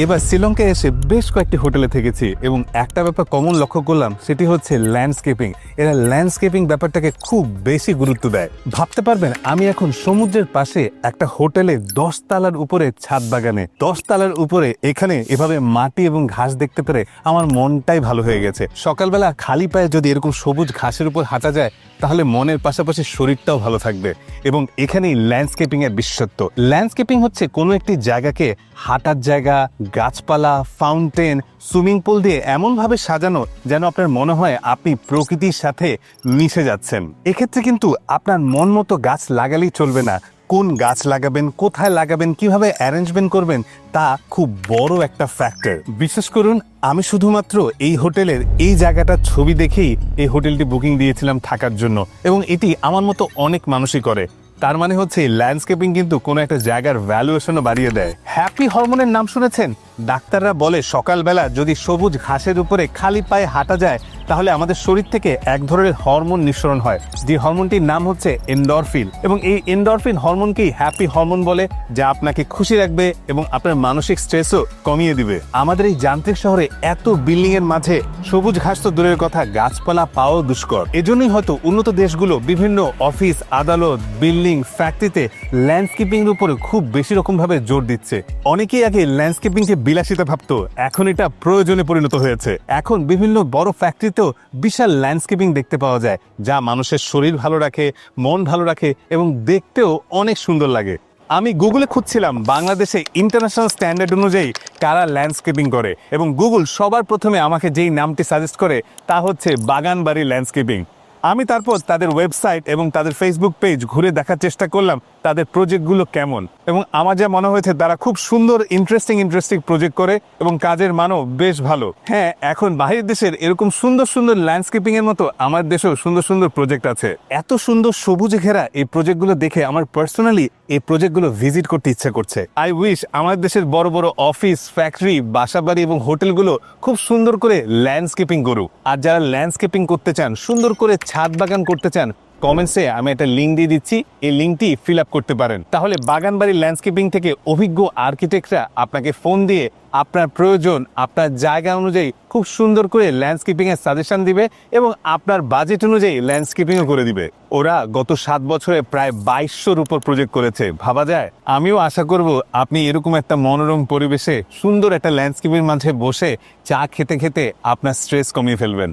এবার শ্রীলঙ্কায় এসে বেশ কয়েকটি হোটেলে থেকেছি এবং একটা ব্যাপার কমন লক্ষ্য করলাম, সেটি হচ্ছে ল্যান্ডস্কেপিং। এরা ল্যান্ডস্কেপিং ব্যাপারটাকে খুব বেশি গুরুত্ব দেয়। ভাবতে পারবেন আমি এখন সমুদ্রের পাশে একটা হোটেলে 10 তলার উপরে ছাদ বাগানে, 10 তলার উপরে এখানে এভাবে মাটি এবং ঘাস দেখতে পেরে আমার মনটাই ভালো হয়ে গেছে। সকালবেলা খালি পায়ে যদি এরকম সবুজ ঘাসের উপর হাঁটা যায় তাহলে মনের পাশাপাশি শরীরটাও ভালো থাকবে। এবং এখানেই ল্যান্ডস্কেপিং এর বিশেষত্ব। ল্যান্ডস্কেপিং হচ্ছে কোনো একটি জায়গাকে হাঁটার জায়গা, গাছপালা, ফাউন্টেন, সুইমিং পুল দিয়ে এমনভাবে সাজানো যেন আপনার মনে হয় আপনি প্রকৃতির সাথে মিশে যাচ্ছেন। এক্ষেত্রে কিন্তু আপনার মন মতো গাছ লাগালেই চলবে না। কোন গাছ লাগাবেন, কোথায় লাগাবেন, কিভাবে অ্যারেঞ্জমেন্ট করবেন তা খুব বড় একটা ফ্যাক্টর। বিশ্বাস করুন, আমি শুধুমাত্র এই হোটেলের এই জায়গাটার ছবি দেখেই এই হোটেলটি বুকিং দিয়েছিলাম থাকার জন্য, এবং এটি আমার মতো অনেক মানুষই করে। তার মানে হচ্ছে ল্যান্ডস্কেপিং কিন্তু কোনো একটা জায়গার ভ্যালুয়েশনও বাড়িয়ে দেয়। হ্যাপি হরমোনের নাম শুনেছেন? ডাক্তাররা বলে সকালবেলা যদি সবুজ ঘাসের উপরে খালি পায়ে হাঁটা যায় তাহলে আমাদের শরীর থেকে এক ধরনের হরমোন নিঃসরণ হয়, যে হরমোনটির নাম হচ্ছে এন্ডরফিন। এবং এই এন্ডরফিন হরমোনকেই হ্যাপি হরমোন বলে, যা আপনাকে খুশি রাখবে এবং আপনার মানসিক স্ট্রেসও কমিয়ে দিবে। আমাদের এই যান্ত্রিক শহরে এত বিল্ডিং এর মাঝে সবুজ ঘাস তো দূরের কথা, গাছপালা পাওয়া দুষ্কর। এজন্যই হয়তো উন্নত দেশগুলো বিভিন্ন অফিস, আদালত, বিল্ডিং, ফ্যাক্টরিতে ল্যান্ডস্কেপিং এর উপরে খুব বেশি রকম ভাবে জোর দিচ্ছে। অনেকেই আগে ল্যান্ডস্কেপিংকে বিলাসিতা ভাবতো, এখন এটা প্রয়োজনে পরিণত হয়েছে। এখন বিভিন্ন বড় ফ্যাক্টরিতেও বিশাল ল্যান্ডস্কেপিং দেখতে পাওয়া যায়, যা মানুষের শরীর ভালো রাখে, মন ভালো রাখে এবং দেখতেও অনেক সুন্দর লাগে। আমি গুগলে খুঁজছিলাম বাংলাদেশে ইন্টারন্যাশনাল স্ট্যান্ডার্ড অনুযায়ী কারা ল্যান্ডস্কেপিং করে, এবং গুগল সবার প্রথমে আমাকে যেই নামটি সাজেস্ট করে তা হচ্ছে বাগানবাড়ি ল্যান্ডস্কেপিং। আমি তারপর তাদের ওয়েবসাইট এবং তাদের ফেসবুক পেজ ঘুরে দেখার চেষ্টা করলাম তাদের প্রজেক্টগুলো কেমন, এবং আমার যা মনে হয়েছে তারা খুব সুন্দর ইন্টারেস্টিং প্রজেক্ট করে এবং কাজের মানও বেশ ভালো। হ্যাঁ, এখন বাহির দেশের এরকম সুন্দর সুন্দর ল্যান্ডস্কেপিং এর মতো আমার দেশেও সুন্দর সুন্দর প্রজেক্ট আছে। এত সুন্দর সবুজে ঘেরা এই প্রজেক্টগুলো দেখে আমার পার্সোনালি এই প্রজেক্টগুলো ভিজিট করতে ইচ্ছা করছে। আই উইশ আমাদের দেশের বড় বড় অফিস, ফ্যাক্টরি, বাসাবাড়ি এবং হোটেলগুলো খুব সুন্দর করে ল্যান্ডস্কেপিং করুক। আর যারা ল্যান্ডস্কেপিং করতে চান, সুন্দর করে ছাদ বাগান করতে চান, কমেন্টসে আমি একটা লিঙ্ক দিয়ে দিচ্ছি, এই লিঙ্কটি ফিল আপ করতে পারেন। তাহলে বাগানবাড়ি ল্যান্ডস্কেপিং থেকে অভিজ্ঞ আর্কিটেক্টরা আপনাকে ফোন দিয়ে আপনার প্রয়োজন, আপনার জায়গা অনুযায়ী খুব সুন্দর করে ল্যান্ডস্কেপিং এর সাজেশন দিবে এবং আপনার বাজেট অনুযায়ী ল্যান্ডস্কেপিংও করে দিবে। ওরা গত 7 বছরে প্রায় 2200-র উপর প্রজেক্ট করেছে, ভাবা যায়। আমিও আশা করব আপনি এরকম একটা মনোরম পরিবেশে সুন্দর একটা ল্যান্ডস্কেপিং মাঝে বসে চা খেতে খেতে আপনার স্ট্রেস কমিয়ে ফেলবেন।